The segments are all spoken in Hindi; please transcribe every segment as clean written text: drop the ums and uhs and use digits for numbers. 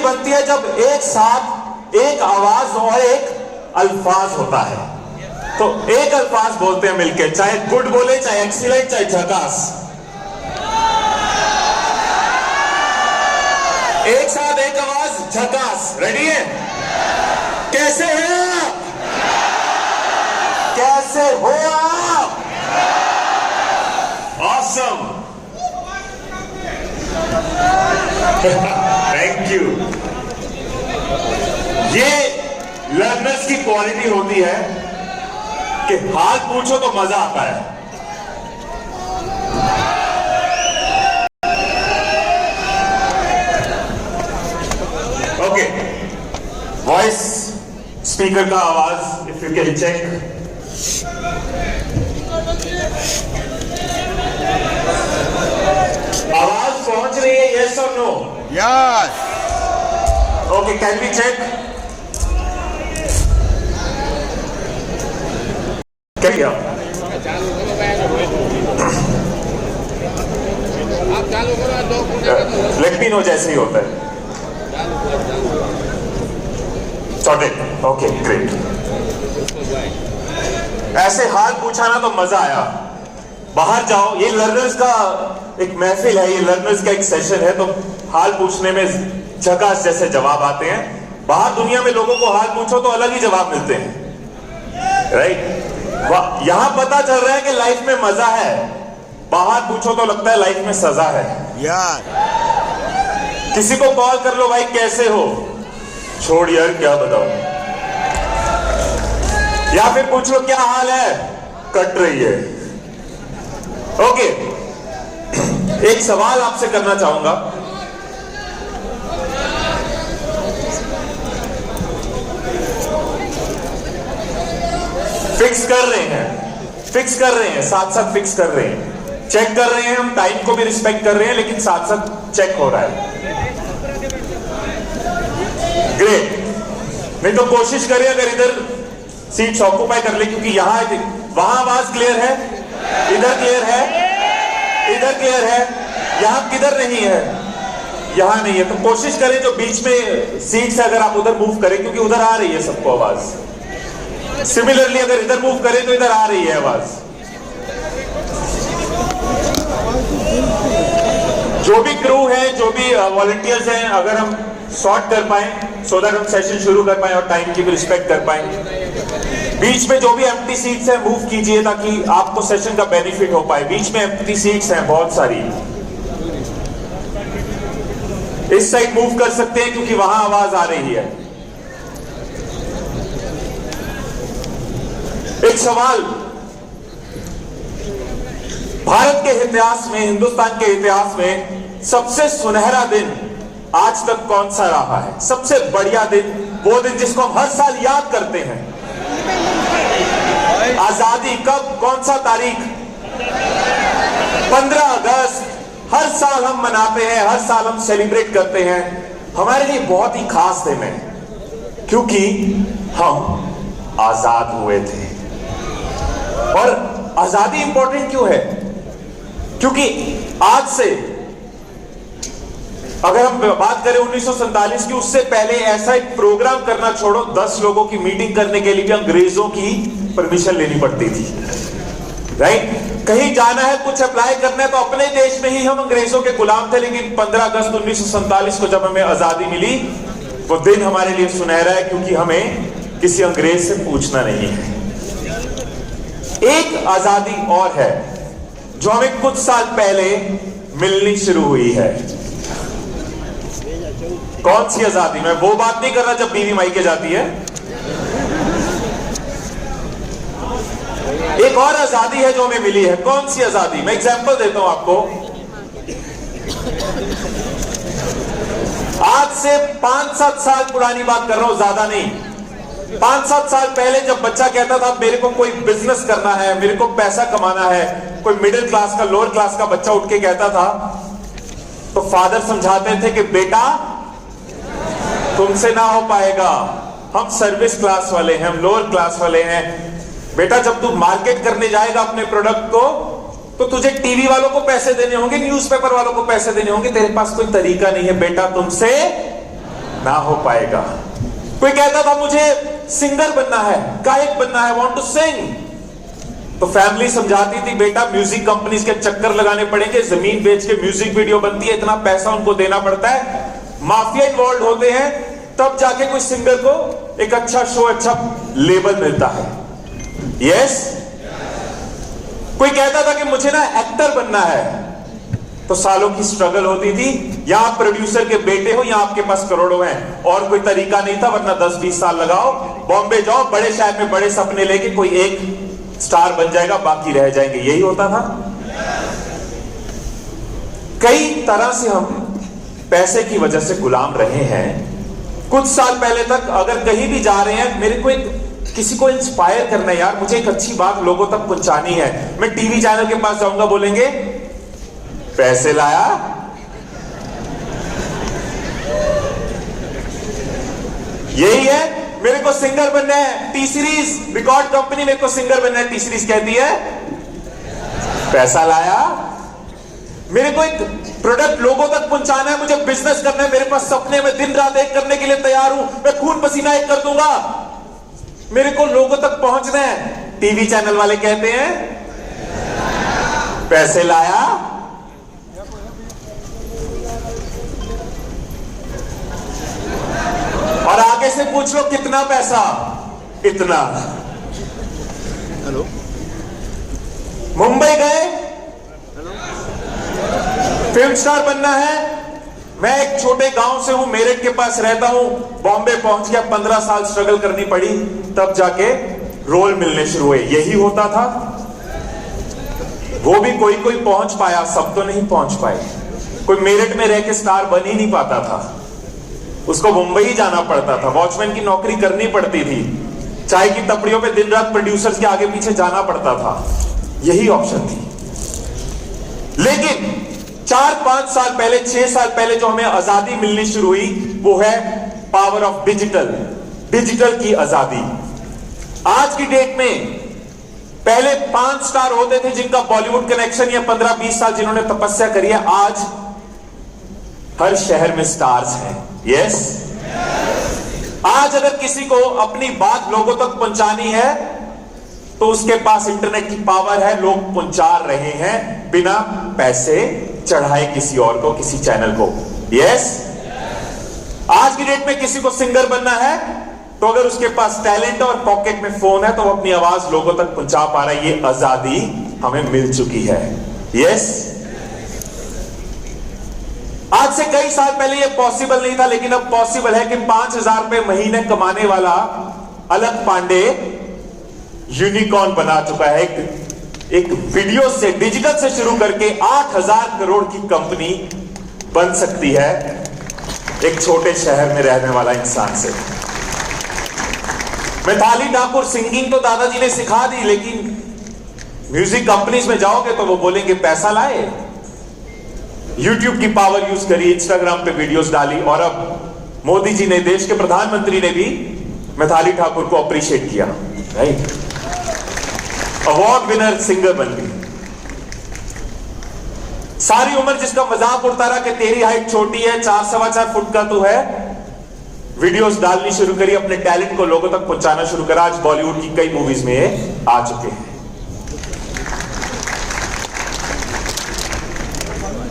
बनती है जब एक साथ एक आवाज और एक अल्फाज होता है। तो एक अल्फाज बोलते हैं मिलके, चाहे गुड बोले, चाहे एक्सीलेंट, चाहे झकास। एक साथ एक आवाज, झकास। रेडी है? कैसे हैं आप? कैसे हो आप? ऑसम। Thank you. ये लर्नर्स की क्वालिटी होती है कि हाल पूछो तो मजा आता है। ओके, वॉइस स्पीकर का आवाज इफ यू कैन चेक। आवाज पहुंच रही है, यस और no? Yes. Okay, can we check? क्या लेट मी नो जैसे ही होता है। सॉर्टेड। Okay, great. ऐसे हाल पूछा ना तो मजा आया। बाहर जाओ, ये लर्नर्स का एक महफिल है, ये लर्नर्स का एक सेशन है, तो हाल पूछने में झकास जैसे जवाब आते हैं। बाहर दुनिया में लोगों को हाल पूछो तो अलग ही जवाब मिलते हैं, राइट? यहां पता चल रहा है कि लाइफ में मजा है, बाहर पूछो तो लगता है लाइफ में सजा है। यार किसी को कॉल कर लो, भाई कैसे हो? छोड़ यार, क्या बताऊं। या फिर पूछ लो क्या हाल है? कट रही है। ओके, एक सवाल आपसे करना चाहूंगा। फिक्स कर रहे हैं, साथ साथ फिक्स कर रहे हैं, चेक कर रहे हैं, हम टाइम को भी रिस्पेक्ट कर रहे हैं, लेकिन साथ साथ चेक हो रहा है। ग्रेट। नहीं तो कोशिश करें अगर इधर सीट्स ऑक्यूपाई कर ले, क्योंकि यहां वहां आवाज क्लियर है, इधर क्लियर है, इधर क्लियर है, यहां किधर नहीं है? यहां नहीं है। तो कोशिश करें जो बीच में सीट्स है अगर आप उधर मूव करें, क्योंकि उधर आ रही है सबको आवाज। सिमिलरली अगर इधर मूव करें तो इधर आ रही है आवाज। जो भी क्रू है, जो भी वॉलंटियर्स हैं, अगर हम सॉर्ट कर पाए सो दैट हम सेशन शुरू कर पाए और टाइम की भी रिस्पेक्ट कर पाए। बीच में जो भी एम्प्टी सीट्स हैं मूव कीजिए ताकि आपको सेशन का बेनिफिट हो पाए। बीच में एम्प्टी सीट्स हैं बहुत सारी, इस साइड मूव कर सकते हैं क्योंकि वहां आवाज आ रही है। एक सवाल, भारत के इतिहास में, हिंदुस्तान के इतिहास में सबसे सुनहरा दिन आज तक कौन सा रहा है? सबसे बढ़िया दिन, वो दिन जिसको हम हर साल याद करते हैं। आजादी कब, कौन सा तारीख? 15 अगस्त। हर साल हम मनाते हैं, हर साल हम सेलिब्रेट करते हैं। हमारे लिए बहुत ही खास दिन है क्योंकि हम आजाद हुए थे। और आजादी इंपॉर्टेंट क्यों है? क्योंकि आज से अगर हम बात करें 1947 की, उससे पहले ऐसा एक प्रोग्राम करना छोड़ो, 10 लोगों की मीटिंग करने के लिए भी अंग्रेजों की परमिशन लेनी पड़ती थी, राइट? कहीं जाना है, कुछ अप्लाई करना है तो अपने देश में ही हम अंग्रेजों के गुलाम थे। लेकिन 15 अगस्त 1947 को जब हमें आजादी मिली, वो दिन हमारे लिए सुनहरा है क्योंकि हमें किसी अंग्रेज से पूछना नहीं है। एक आजादी और है जो हमें कुछ साल पहले मिलनी शुरू हुई है। कौन सी आजादी? मैं वो बात नहीं कर रहा जब बीवी मायके जाती है। एक और आजादी है जो हमें मिली है। कौन सी आजादी? मैं एग्जांपल देता हूं आपको। आज से 5-7 साल पुरानी बात कर रहा हूं, ज्यादा नहीं। 5-7 साल पहले जब बच्चा कहता था मेरे को कोई बिजनेस करना है, मेरे को पैसा कमाना है, कोई मिडिल क्लास का, लोअर क्लास का बच्चा उठ के कहता था, तो फादर समझाते थे कि बेटा तुमसे ना हो पाएगा, हम सर्विस क्लास वाले हैं, हम लोअर क्लास वाले हैं। बेटा जब तू मार्केट करने जाएगा अपने प्रोडक्ट को, तो तुझे टीवी वालों को पैसे देने होंगे, न्यूज़पेपर वालों को पैसे देने होंगे, तेरे पास कोई तरीका नहीं है, बेटा तुमसे ना हो पाएगा। कोई कहता था मुझे सिंगर बनना है, गायक बनना है, वांट टू सिंग, तो फैमिली समझाती थी बेटा म्यूजिक कंपनीज के चक्कर लगाने पड़ेंगे, जमीन बेच के म्यूजिक वीडियो बनती है, इतना पैसा उनको देना पड़ता है, माफिया इन्वॉल्व होते हैं, तब जाके कोई सिंगर को एक अच्छा शो, अच्छा लेबल मिलता है। यस। कोई कहता था कि मुझे ना एक्टर बनना है, तो सालों की स्ट्रगल होती थी। या आप प्रोड्यूसर के बेटे हो या आपके पास करोड़ों हैं, और कोई तरीका नहीं था, वरना 10-20 साल लगाओ, बॉम्बे जाओ, बड़े शहर में बड़े सपने लेके कोई एक स्टार बन जाएगा, बाकी रह जाएंगे। यही होता था। कई तरह से हम पैसे की वजह से गुलाम रहे हैं। कुछ साल पहले तक अगर कहीं भी जा रहे हैं, मेरे को किसी को इंस्पायर करना है यार, मुझे एक अच्छी बात लोगों तक पहुंचानी है, मैं टीवी चैनल के पास जाऊंगा, बोलेंगे पैसे लाया, यही है, मेरे को सिंगर बनना है, टी सीरीज रिकॉर्ड कंपनी मेरे को सिंगर बनना है, टी सीरीज कहती है पैसा लाया। मेरे को एक प्रोडक्ट लोगों तक पहुंचाना है, मुझे बिजनेस करना है, मेरे पास सपने में दिन रात एक करने के लिए तैयार हूं, मैं खून पसीना एक कर दूंगा, मेरे को लोगों तक पहुंचना है, टीवी चैनल वाले कहते हैं पैसे लाया। और आगे से पूछ लो कितना पैसा, इतना। हेलो, मुंबई गए, फिल्म स्टार बनना है, मैं एक छोटे गांव से हूं, मेरठ के पास रहता हूं, बॉम्बे पहुंच गया, 15 साल स्ट्रगल करनी पड़ी, तब जाके रोल मिलने शुरू हुए। यही होता था। वो भी कोई कोई पहुंच पाया, सब तो नहीं पहुंच पाए। कोई मेरठ में रह के स्टार बन ही नहीं पाता था, उसको मुंबई जाना पड़ता था, वॉचमैन की नौकरी करनी पड़ती थी, चाय की टपड़ियों पे दिन रात प्रोड्यूसर्स के आगे पीछे जाना पड़ता था। यही ऑप्शन थी। लेकिन 4-5 साल पहले, 6 साल पहले जो हमें आजादी मिलनी शुरू हुई, वो है पावर ऑफ डिजिटल, डिजिटल की आजादी। आज की डेट में पहले 5 स्टार होते थे जिनका बॉलीवुड कनेक्शन, या 15-20 साल जिन्होंने तपस्या करी है, आज हर शहर में स्टार्स हैं। यस। आज अगर किसी को अपनी बात लोगों तक पहुंचानी है, तो उसके पास इंटरनेट की पावर है, लोग पहुंचा रहे हैं बिना पैसे चढ़ाए किसी और को, किसी चैनल को। यस। आज की डेट में किसी को सिंगर बनना है, तो अगर उसके पास टैलेंट और पॉकेट में फोन है, तो वो अपनी आवाज लोगों तक पहुंचा पा रहा है। ये आजादी हमें मिल चुकी है। यस। आज से कई साल पहले ये पॉसिबल नहीं था, लेकिन अब पॉसिबल है कि 5,000 रुपए महीने कमाने वाला अलक पांडे यूनिकॉर्न बना चुका है। एक वीडियो से, डिजिटल से शुरू करके 8,000 करोड़ की कंपनी बन सकती है एक छोटे शहर में रहने वाला इंसान से। मिताली ठाकुर सिंगिंग तो दादाजी ने सिखा दी, लेकिन म्यूजिक कंपनीज में जाओगे तो वो बोलेंगे पैसा लाए। यूट्यूब की पावर यूज करी, इंस्टाग्राम पे वीडियोस डाली, और अब मोदी जी ने, देश के प्रधानमंत्री ने भी मिताली ठाकुर को अप्रिशिएट किया। राइट। अवार्ड विनर सिंगर बन गई। सारी उम्र जिसका मजाक उड़ता रहा कि तेरी हाइट छोटी है, 4-4.25 फुट का तू है, वीडियोस डालनी शुरू करी, अपने टैलेंट को लोगों तक पहुंचाना शुरू करा। आज बॉलीवुड की कई मूवीज में आ चुके हैं।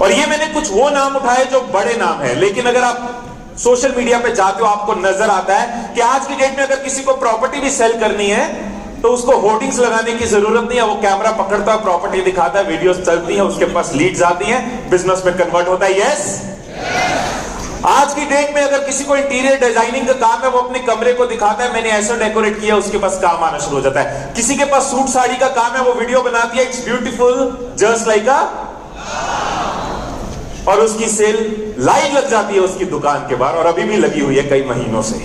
और ये मैंने कुछ वो नाम उठाए जो बड़े नाम है, लेकिन अगर आप सोशल मीडिया पे जाते हो, आपको नजर आता है कि आज की डेट में अगर किसी को प्रॉपर्टी भी सेल करनी है, तो उसको होर्डिंग्स लगाने की जरूरत नहीं है। वो कैमरा पकड़ता है, प्रॉपर्टी दिखाता है, वीडियोस चलती हैं, उसके पास लीड्स आती हैं, बिजनेस में कन्वर्ट होता है। यस। आज की डेट में अगर किसी को इंटीरियर डिजाइनिंग का काम है, वो अपने कमरे को दिखाता है, मैंने ऐसा डेकोरेट किया, उसके पास काम आना शुरू हो जाता है। किसी के पास सूट साड़ी का काम है, वो वीडियो बनाती है, इट्स ब्यूटीफुल जस्ट लाइक अ, और उसकी सेल लाइन लग जाती है उसकी दुकान के बाहर, और अभी भी लगी हुई है कई महीनों से।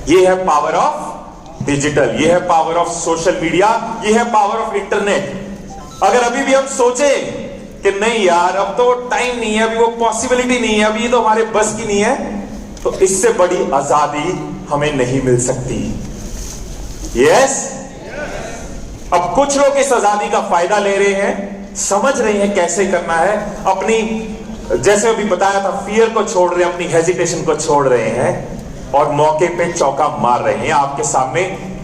ये है पावर ऑफ डिजिटल, ये है पावर ऑफ सोशल मीडिया, ये है पावर ऑफ इंटरनेट। अगर अभी भी हम सोचें कि नहीं यार अब तो टाइम नहीं है, अभी वो पॉसिबिलिटी नहीं है, अभी ये तो हमारे बस की नहीं है, तो इससे बड़ी आजादी हमें नहीं मिल सकती। यस। अब कुछ लोग इस आजादी का फायदा ले रहे हैं, समझ रहे हैं कैसे करना है, अपनी जैसे अभी बताया था, फियर को छोड़ रहे हैं, अपनी हेजिटेशन को छोड़ रहे हैं और मौके पे चौका मार रहे हैं। आपके सामने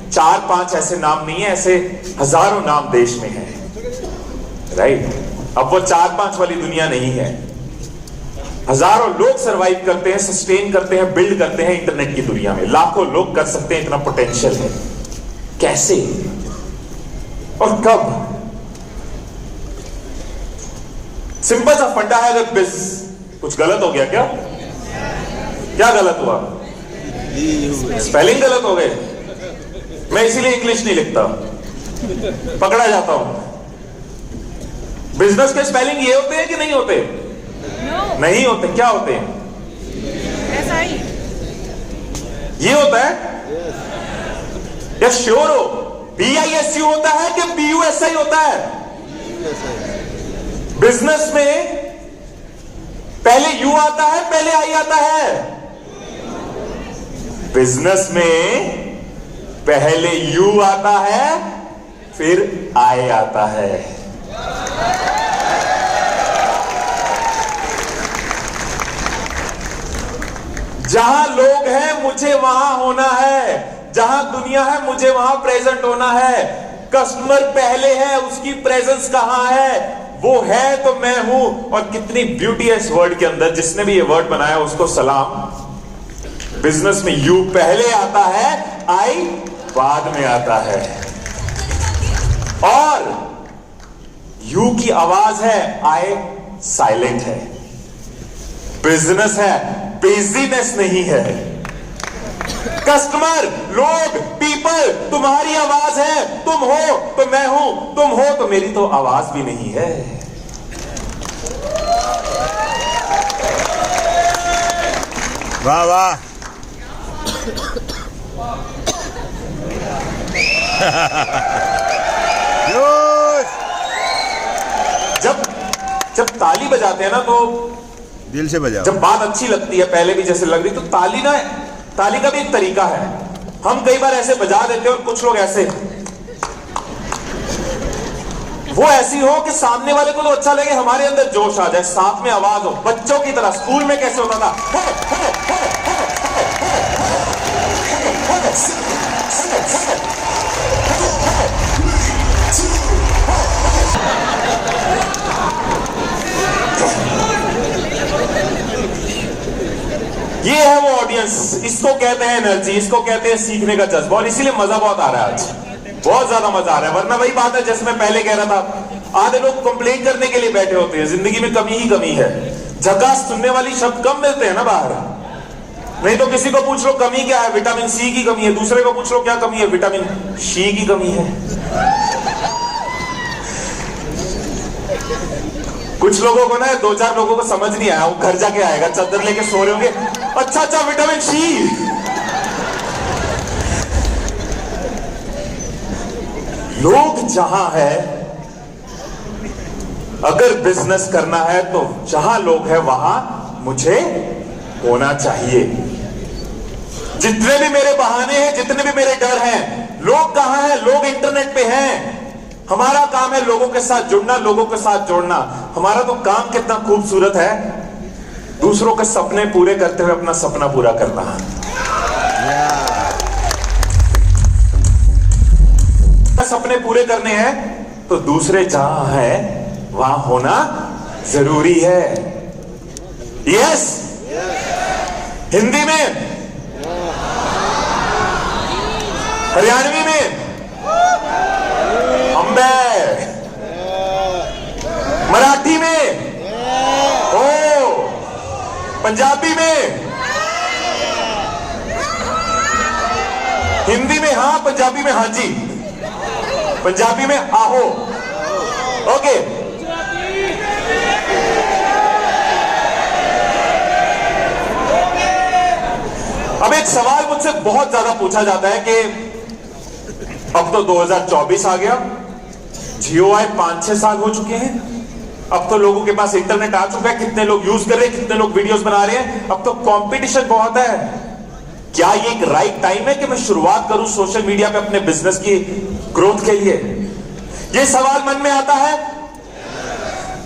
4-5 ऐसे नाम नहीं है, ऐसे हजारों नाम देश में हैं, राइट। अब वो 4-5 वाली दुनिया नहीं है। हजारों लोग सरवाइव करते हैं, सस्टेन करते हैं, बिल्ड करते हैं इंटरनेट की दुनिया में। लाखों लोग कर सकते हैं, इतना पोटेंशियल है। कैसे और कब? सिंपल सा फंडा है। अगर कुछ गलत हो गया, क्या गलत हुआ? स्पेलिंग गलत हो गए। मैं इसीलिए इंग्लिश नहीं लिखता, पकड़ा जाता हूं। बिजनेस के स्पेलिंग ये होते हैं कि नहीं होते? नहीं होते। क्या होते हैं? ये होता है या श्योर हो? BISU होता है कि BUSI होता है? बिजनेस में पहले यू आता है, पहले आई आता है? बिजनेस में पहले यू आता है, फिर आई आता है। जहां लोग हैं मुझे वहां होना है, जहां दुनिया है मुझे वहां प्रेजेंट होना है। कस्टमर पहले है, उसकी प्रेजेंस कहां है? वो है तो मैं हूं। और कितनी ब्यूटी है इस वर्ड के अंदर। जिसने भी ये वर्ड बनाया उसको सलाम। बिजनेस में यू पहले आता है, आई बाद में आता है। और यू की आवाज है, आई साइलेंट है। बिजनेस है, बिजीनेस नहीं है। कस्टमर, लोग, पीपल तुम्हारी आवाज है। तुम हो तो मैं हूं, तुम हो तो मेरी तो आवाज भी नहीं है। वाह वाह। जब ताली बजाते हैं ना तो दिल से बजाओ। जब बात अच्छी लगती है, पहले भी जैसे लग रही, तो ताली का भी एक तरीका है। हम कई बार ऐसे बजा देते हैं और कुछ लोग ऐसे, वो ऐसी हो कि सामने वाले को तो अच्छा लगे, हमारे अंदर जोश आ जाए, साथ में आवाज हो। बच्चों की तरह स्कूल में कैसे होता था, ये है वो ऑडियंस। इसको कहते हैं एनर्जी, इसको कहते हैं सीखने का जज्बा। और इसीलिए मजा बहुत आ रहा है आज, बहुत ज्यादा मजा आ रहा है। वरना वही बात है जैसे मैं पहले कह रहा था, आधे लोग कंप्लेन करने के लिए बैठे होते हैं। जिंदगी में कमी ही कमी है। झकास सुनने वाली शब्द कम मिलते हैं ना बाहर। नहीं तो किसी को पूछ लो कमी क्या है, विटामिन सी की कमी है। दूसरे को पूछ लो क्या कमी है, विटामिन सी की कमी है। कुछ लोगों को ना, 2-4 लोगों को समझ नहीं आया, वो घर जाके आएगा, चादर लेके सो रहे होंगे, अच्छा विटामिन सी। लोग जहां है, अगर बिजनेस करना है तो जहां लोग हैं वहां मुझे होना चाहिए। जितने भी मेरे बहाने हैं, जितने भी मेरे डर हैं, लोग कहां हैं? लोग इंटरनेट पे हैं। हमारा काम है लोगों के साथ जुड़ना, लोगों के साथ जोड़ना। हमारा तो काम कितना खूबसूरत है, दूसरों के सपने पूरे करते हुए अपना सपना पूरा करना। सपने पूरे करने हैं तो दूसरे जहां है वहां होना जरूरी है। यस, हिंदी में, हरियाणवी में अम्बे, मराठी में ओ, पंजाबी में, हिंदी में हाँ, पंजाबी में हाँ जी, पंजाबी में आहो। ओके, अब एक सवाल मुझसे बहुत ज्यादा पूछा जाता है कि अब तो 2024 आ गया, जियो आए 5-6 साल हो चुके हैं, अब तो लोगों के पास इंटरनेट आ चुका है, कितने लोग यूज कर रहे हैं, कितने लोग वीडियोस बना रहे हैं, अब तो कंपटीशन बहुत है। क्या ये एक राइट टाइम है कि मैं शुरुआत करूं सोशल मीडिया पे अपने बिजनेस की ग्रोथ के लिए? ये सवाल मन में आता है।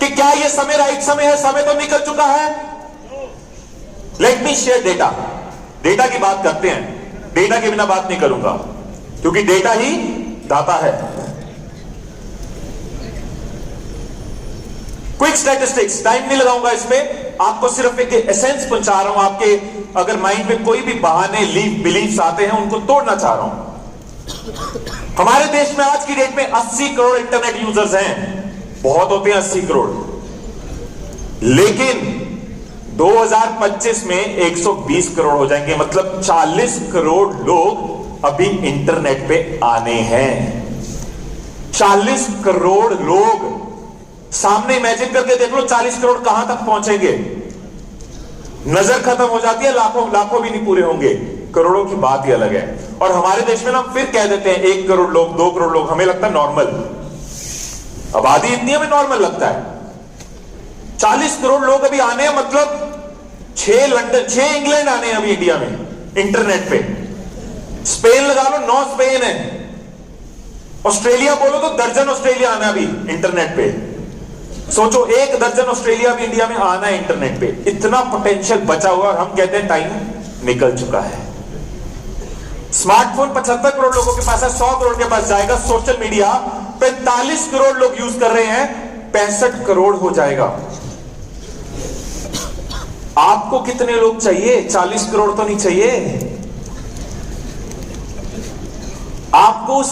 कि क्या यह समय राइट समय है? समय तो निकल चुका है। Let me share data. Data की बात करते हैं, डेटा के बिना बात नहीं करूंगा क्योंकि डेटा ही दाता है। क्विक स्टैटिस्टिक्स, टाइम नहीं लगाऊंगा इस पे, आपको सिर्फ एक एसेंस पहुंचा रहा हूं। आपके अगर माइंड में कोई भी बहाने बिलीफ्स आते हैं उनको तोड़ना चाह रहा हूं। हमारे देश में आज की डेट में 80 करोड़ इंटरनेट यूजर्स हैं। बहुत होते हैं 80 करोड़, लेकिन 2025 में 120 करोड़ हो जाएंगे। मतलब 40 करोड़ लोग अभी इंटरनेट पे आने हैं। 40 करोड़ लोग सामने इमेजिन करके देख लो, 40 करोड़ कहां तक पहुंचेंगे? नजर खत्म हो जाती है, लाखों लाखों भी नहीं पूरे होंगे, करोड़ों की बात ही अलग है। और हमारे देश में ना हम फिर कह देते हैं 1 करोड़ लोग, 2 करोड़ लोग, हमें लगता है नॉर्मल। आबादी इतनी हमें नॉर्मल लगता है। 40 करोड़ लोग अभी आने हैं, मतलब 6 लंदन 6 इंग्लैंड आने हैं अभी इंडिया में इंटरनेट पे। स्पेन लगा लो, 9 स्पेन है। ऑस्ट्रेलिया बोलो तो दर्जन ऑस्ट्रेलिया आना अभी इंटरनेट पे। सोचो 1 दर्जन ऑस्ट्रेलिया भी इंडिया में आना है इंटरनेट पे। इतना पोटेंशियल बचा हुआ और हम कहते हैं टाइम निकल चुका है। स्मार्टफोन 75 करोड़ लोगों के पास है, 100 करोड़ के पास जाएगा। सोशल मीडिया 45 करोड़ लोग यूज कर रहे हैं, 65 करोड़ हो जाएगा। आपको कितने लोग चाहिए? 40 करोड़ तो नहीं चाहिए आपको।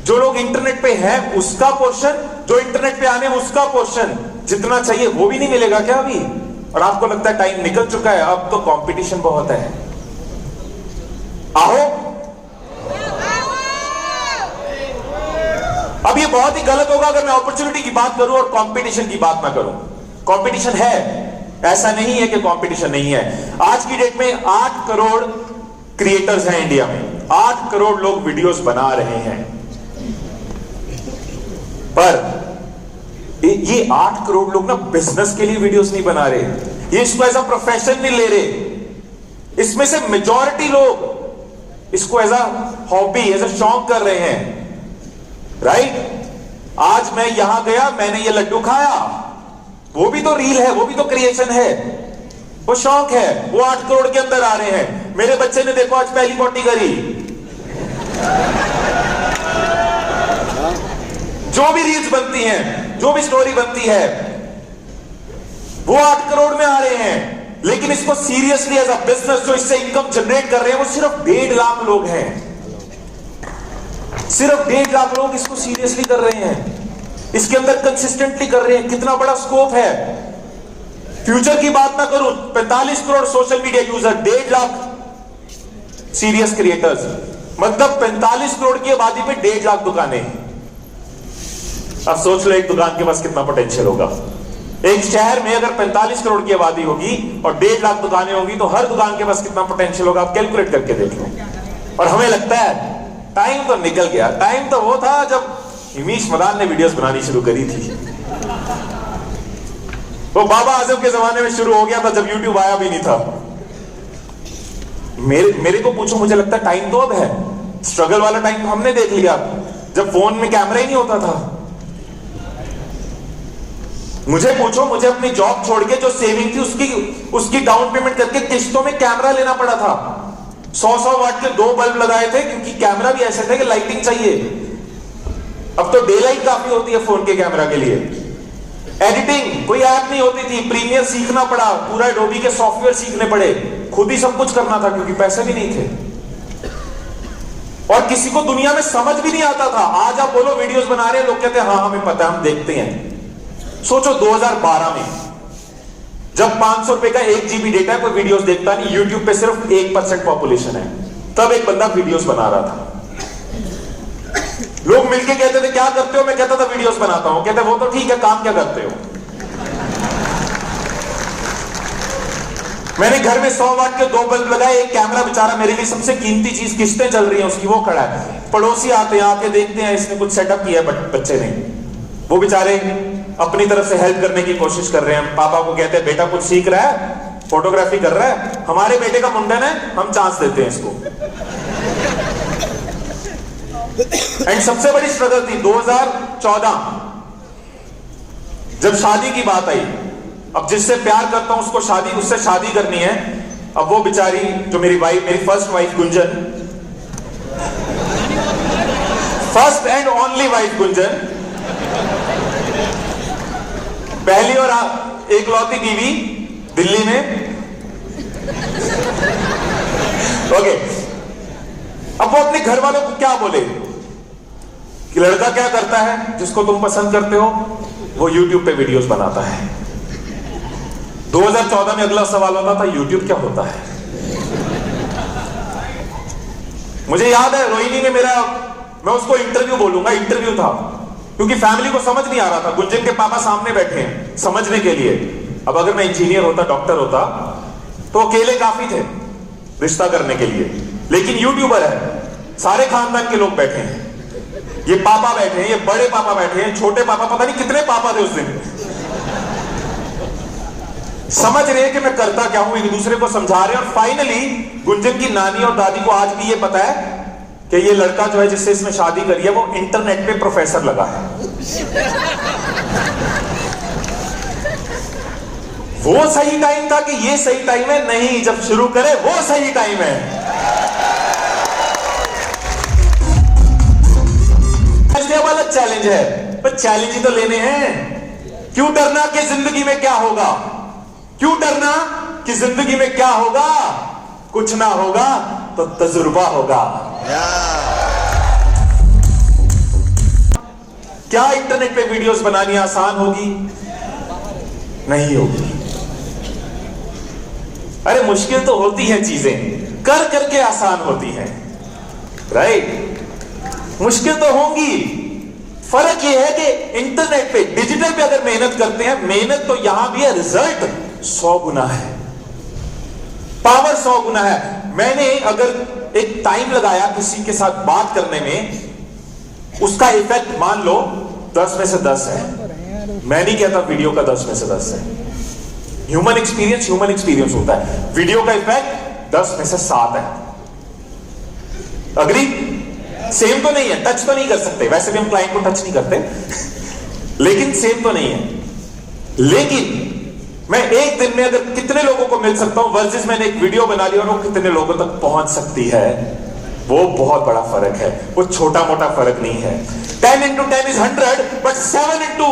जो लोग इंटरनेट पे हैं उसका पोर्शन, जो इंटरनेट पे आने उसका पोर्शन जितना चाहिए वो भी नहीं मिलेगा क्या अभी? और आपको लगता है टाइम निकल चुका है? अब तो कंपटीशन बहुत है। आओ, अब ये बहुत ही गलत होगा अगर मैं अपॉर्चुनिटी की बात करूं और कंपटीशन की बात ना करूं। कंपटीशन है, ऐसा नहीं है कि कंपटीशन नहीं है। आज की डेट में 8 करोड़ क्रिएटर्स हैं इंडिया में। 8 करोड़ लोग वीडियोस बना रहे हैं, पर ये 8 करोड़ लोग ना बिजनेस के लिए वीडियोस नहीं बना रहे, ये इसको एज अ प्रोफेशन नहीं ले रहे। इसमें से मेजॉरिटी लोग इसको as a hobby, as a शौक कर रहे हैं। राइट? आज मैं यहां गया, मैंने ये लड्डू खाया, वो भी तो रील है, वो भी तो क्रिएशन है, वो शौक है। वो 8 करोड़ के अंदर आ रहे हैं। मेरे बच्चे ने देखो आज पहली पोटी करी। जो भी रील्स बनती हैं, जो भी स्टोरी बनती है, वो 8 करोड़ में आ रहे हैं। लेकिन इसको सीरियसली एज अ बिजनेस जो इससे इनकम जनरेट कर रहे हैं वो सिर्फ 1.5 लाख लोग हैं। सिर्फ 1.5 लाख लोग इसको सीरियसली कर रहे हैं, इसके अंदर कंसिस्टेंटली कर रहे हैं। कितना बड़ा स्कोप है। फ्यूचर की बात ना करूं, 45 crore social media user, 1.5 lakh serious creators, मतलब 45 करोड़ की आबादी पे 1.5 लाख दुकानें। अब सोच लो एक दुकान के पास कितना पोटेंशियल होगा। एक शहर में अगर 45 करोड़ की आबादी होगी और 1.5 लाख दुकानें होगी तो हर दुकान के पास कितना पोटेंशियल होगा, आप कैलकुलेट करके देख लो। और हमें लगता है टाइम तो निकल गया। टाइम तो वो था जब हिमीश मदान ने वीडियोस बनानी शुरू करी थी। वो बाबा आजम के जमाने में शुरू हो गया था जब यूट्यूब आया भी नहीं था। मेरे को पूछो, मुझे लगता है टाइम तो अब है। स्ट्रगल वाला टाइम तो हमने देख लिया जब फोन में कैमरा ही नहीं होता था। मुझे पूछो, मुझे अपनी जॉब छोड़ के जो सेविंग थी उसकी डाउन पेमेंट करके किस्तों में कैमरा लेना पड़ा था। 100 वाट के 2 बल्ब लगाए थे क्योंकि कैमरा भी ऐसे थे कि लाइटिंग चाहिए। अब तो डे लाइट काफी होती है फोन के कैमरा के लिए। एडिटिंग कोई ऐप नहीं होती थी, प्रीमियर सीखना पड़ा, पूरा एडोबी के सॉफ्टवेयर सीखने पड़े, खुद ही सब कुछ करना था क्योंकि पैसे भी नहीं थे और किसी को दुनिया में समझ भी नहीं आता था। आज आप बोलो वीडियोस बना रहे हैं, लोग कहते हैं हाँ हमें पता है, हम देखते हैं। सोचो 2012 में जब 500 रुपए का 1 GB डेटा कोई वीडियोस देखता नहीं, यूट्यूब पे सिर्फ 1% पॉपुलेशन है, तब एक बंदा वीडियोस बना रहा था। लोग मिलके कहते थे क्या करते हो, मैं कहता था वीडियोस बनाता हूं। कहते वो तो ठीक है, काम क्या करते हो? मैंने घर में 100 वाट के 2 बल्ब लगाए, एक कैमरा, बेचारा मेरे लिए सबसे कीमती चीज किस्तें चल रही हैं उसकी, वो खड़ा है। पड़ोसी आते हैं, आके देखते हैं इसने कुछ सेटअप किया है बच्चे ने, वो बेचारे अपनी तरफ से हेल्प करने की कोशिश कर रहे हैं। पापा को कहते हैं बेटा कुछ सीख रहा है, फोटोग्राफी कर रहा है, हमारे बेटे का मुंडन है, हम चांस देते हैं इसको। एंड सबसे बड़ी स्ट्रगल थी 2014 जब शादी की बात आई, अब जिससे प्यार करता हूं उससे शादी करनी है। अब वो बेचारी जो मेरी first wife Gunjan, first and only wife Gunjan, पहली और एकलौती बीवी दिल्ली में। ओके, अब वो अपने घर वालों को क्या बोले कि लड़का क्या करता है जिसको तुम पसंद करते हो? वो YouTube पे वीडियोस बनाता है। 2014 में अगला सवाल होता था, YouTube क्या होता है? मुझे याद है रोहिणी ने मैं उसको इंटरव्यू बोलूंगा, इंटरव्यू था, क्योंकि फैमिली को समझ नहीं आ रहा था। गुंजन के पापा सामने बैठे हैं समझने के लिए। अब अगर मैं इंजीनियर होता, डॉक्टर होता, तो अकेले काफी थे रिश्ता करने के लिए, लेकिन यूट्यूबर है, सारे खानदान के लोग बैठे हैं। ये पापा बैठे हैं, ये बड़े पापा बैठे हैं, छोटे पापा, पता नहीं कितने पापा थे उस दिन। समझ रहे हैं कि मैं करता क्या हूं, एक दूसरे को समझा रहे हैं। और फाइनली गुंजन की नानी और दादी को आज भी ये पता है कि ये लड़का जो है जिससे इसमें शादी करी है वो इंटरनेट पे प्रोफेसर लगा है। वो सही टाइम था कि ये सही टाइम है? नहीं, जब शुरू करे वो सही टाइम है। वाला चैलेंज है, पर चैलेंज ही तो लेने हैं। क्यों डरना कि जिंदगी में क्या होगा? क्यों डरना कि जिंदगी में क्या होगा? कुछ ना होगा तो तजुर्बा होगा। क्या इंटरनेट पे वीडियोस बनानी आसान होगी? नहीं होगी। अरे मुश्किल तो होती है चीजें, कर करके आसान होती है, राइट? मुश्किल तो होंगी। फर्क यह है कि इंटरनेट पे, डिजिटल पे अगर मेहनत करते हैं, मेहनत तो यहां भी है, रिजल्ट 100 गुना है, पावर 100 गुना है। मैंने अगर एक टाइम लगाया किसी के साथ बात करने में, उसका इफेक्ट मान लो 10 में से 10 है। मैं नहीं कहता वीडियो का 10 में से 10 है। ह्यूमन एक्सपीरियंस होता है। वीडियो का इफेक्ट 10 में से 7 है। अग्री? सेम तो नहीं है, टच तो नहीं कर सकते, वैसे भी हम क्लाइंट को टच नहीं करते, लेकिन सेम तो नहीं है। लेकिन मैं एक दिन में अगर कितने लोगों को मिल सकता हूं वर्सेस मैंने एक वीडियो बना ली और वो कितने लोगों तक पहुंच सकती है, वो बहुत बड़ा फर्क है। वो छोटा मोटा फर्क नहीं है। 10 into 10 is 100, but 7 into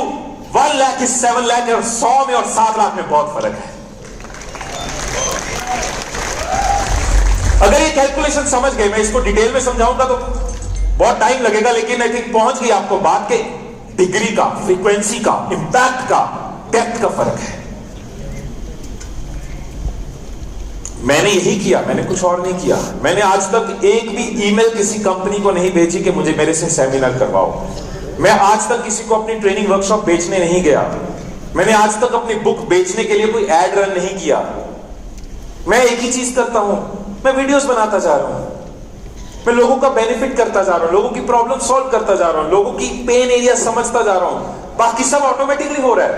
1 lakh is 7 lakh, और 100 में और 7 लाख में बहुत फर्क है। अगर ये कैलकुलेशन समझ गए, मैं इसको डिटेल में समझाऊंगा तो बहुत टाइम लगेगा, लेकिन आई थिंक पहुंच गई आपको बात के डिग्री का, फ्रीक्वेंसी का, इंपैक्ट का, डेप्थ का फर्क है। मैंने यही किया, मैंने कुछ और नहीं किया। मैंने आज तक एक भी ईमेल किसी कंपनी को नहीं भेजी कि मुझे मेरे से सेमिनार करवाओ। मैं आज तक किसी को अपनी ट्रेनिंग वर्कशॉप बेचने नहीं गया। मैंने आज तक अपनी बुक बेचने के लिए कोई एड रन नहीं किया। मैं एक ही चीज करता हूं, मैं वीडियोस बनाता जा रहा हूं, मैं लोगों का बेनिफिट करता जा रहा हूं, लोगों की प्रॉब्लम सॉल्व करता जा रहा हूं, लोगों की पेन एरिया समझता जा रहा हूं। बाकी सब ऑटोमेटिकली हो रहा है।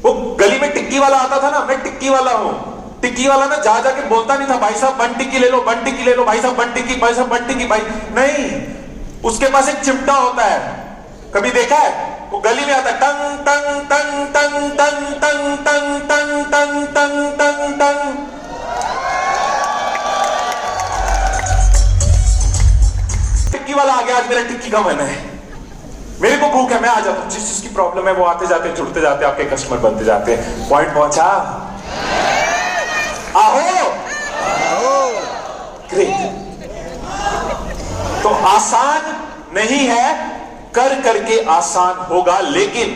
वो गली में टिक्की वाला आता था ना, मैं टिक्की वाला हूं। टिक्की वाला ना जा जाके बोलता नहीं था, भाई साहब बन टिक्की ले लो, बन टिक्की ले लो, भाई साहब बन टिक्की, भाई साहब बन टिक्की, भाई नहीं। उसके पास एक चिमटा होता है, कभी देखा है? वो गली में आता है, टंग टंग टंग टंग टंग टंग टंग टंग टंग टंग टंग टंग। टिक्की वाला आ गया, आज मेरा टिक्की का मन है, मेरे को भूख है, मैं आ जाता हूं। जिस जिसकी प्रॉब्लम है वो आते जाते जुड़ते जाते आपके कस्टमर बनते जाते हैं। पॉइंट पहुंचा? आहो, ग्रेट। तो आसान नहीं है, कर करके आसान होगा, लेकिन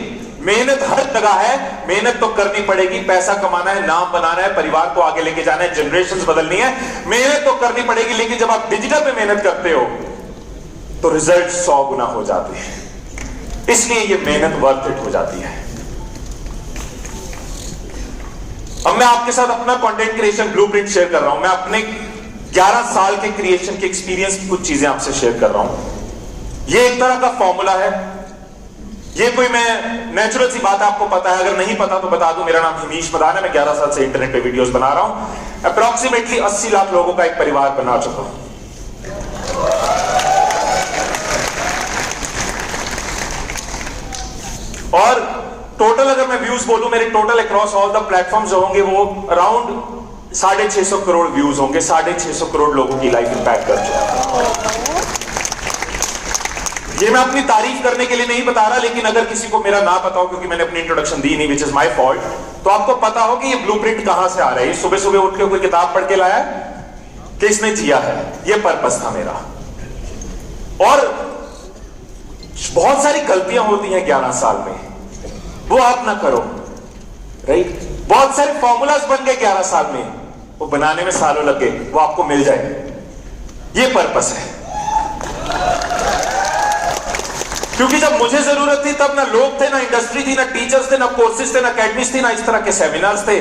मेहनत हर जगह है। मेहनत तो करनी पड़ेगी, पैसा कमाना है, नाम बनाना है, परिवार को आगे लेके जाना है, जनरेशंस बदलनी है, मेहनत तो करनी पड़ेगी। लेकिन जब आप डिजिटल पे मेहनत करते हो तो रिजल्ट 100 गुना हो जाते हैं। इसलिए ये मेहनत वर्थ इट हो जाती है। अब मैं आपके साथ अपना कंटेंट क्रिएशन ब्लूप्रिंट शेयर कर रहा हूं। मैं अपने 11 साल के क्रिएशन के एक्सपीरियंस की कुछ चीजें आपसे शेयर कर रहा हूं। ये एक तरह का फॉर्मूला है। ये कोई मैं नेचुरल सी बात है, आपको पता है, अगर नहीं पता तो बता दूं। मेरा नाम हिमीश मदान है, मैं 11 साल से इंटरनेट पे वीडियोस बना रहा हूं। अप्रोक्सीमेटली 80 लाख लोगों का एक परिवार बना चुका हूं। और टोटल अगर बोलूं, मेरे total across all the platforms जो होंगे वो अराउंड 650 करोड़ व्यूज होंगे, 650 करोड़ लोगों की लाइफ इंपैक्ट कर चुका। ये मैं अपनी तारीफ करने के लिए नहीं बता रहा, लेकिन अगर किसी को मेरा ना पता हो, क्योंकि मैंने अपनी इंट्रोडक्शन दी नहीं, विच इज माय फॉल्ट, तो आपको पता हो कि ये ब्लूप्रिंट कहां से आ रहा है। सुबह सुबह उठ के कोई किताब पढ़ के लाया कि इसने जिया है, ये पर्पस था मेरा। और बहुत सारी गलतियां होती हैं 11 साल में, वो आप ना करो, राइट। बहुत सारे फॉर्मूलाज बन गए 11 साल में, वो बनाने में सालों लग गए, वो आपको मिल जाए, ये पर्पस है। क्योंकि जब मुझे जरूरत थी तब ना लोग थे, ना इंडस्ट्री थी, ना टीचर्स थे, ना कोर्सेज थे, ना अकेडमीज थी, ना इस तरह के सेमिनार्स थे।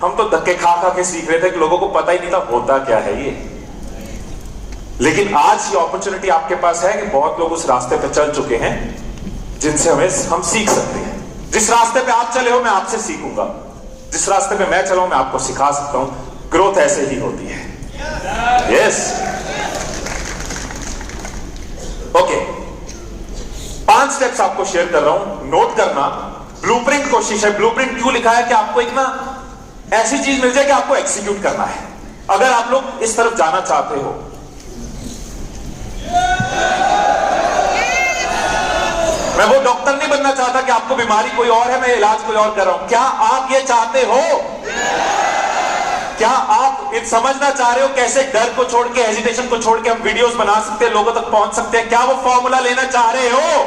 हम तो धक्के खा खा के सीख रहे थे कि लोगों को पता ही नहीं था होता क्या है ये। लेकिन आज ये अपॉर्चुनिटी आपके पास है कि बहुत लोग उस रास्ते पे चल चुके हैं जिनसे हम सीख सकते हैं। जिस रास्ते पे आप चले हो मैं आपसे सीखूंगा, जिस रास्ते पे मैं चला हूं मैं आपको सिखा सकता हूं। ग्रोथ ऐसे ही होती है। Yes, okay. 5 स्टेप्स आपको शेयर कर रहा हूं, नोट करना। ब्लूप्रिंट कोशिश है। ब्लूप्रिंट क्यों लिखा है कि आपको एक ना ऐसी चीज मिल जाए कि आपको एग्जीक्यूट करना है। अगर आप लोग इस तरफ जाना चाहते हो, मैं वो डॉक्टर नहीं बनना चाहता कि आपको बीमारी कोई और है, मैं इलाज कोई और कर रहा हूं। क्या आप ये चाहते हो? क्या आप ये समझना चाह रहे हो कैसे डर को छोड़ के, हेजिटेशन को छोड़ के हम वीडियोस बना सकते हैं, लोगों तक पहुंच सकते हैं? क्या वो फॉर्मूला लेना चाह रहे हो?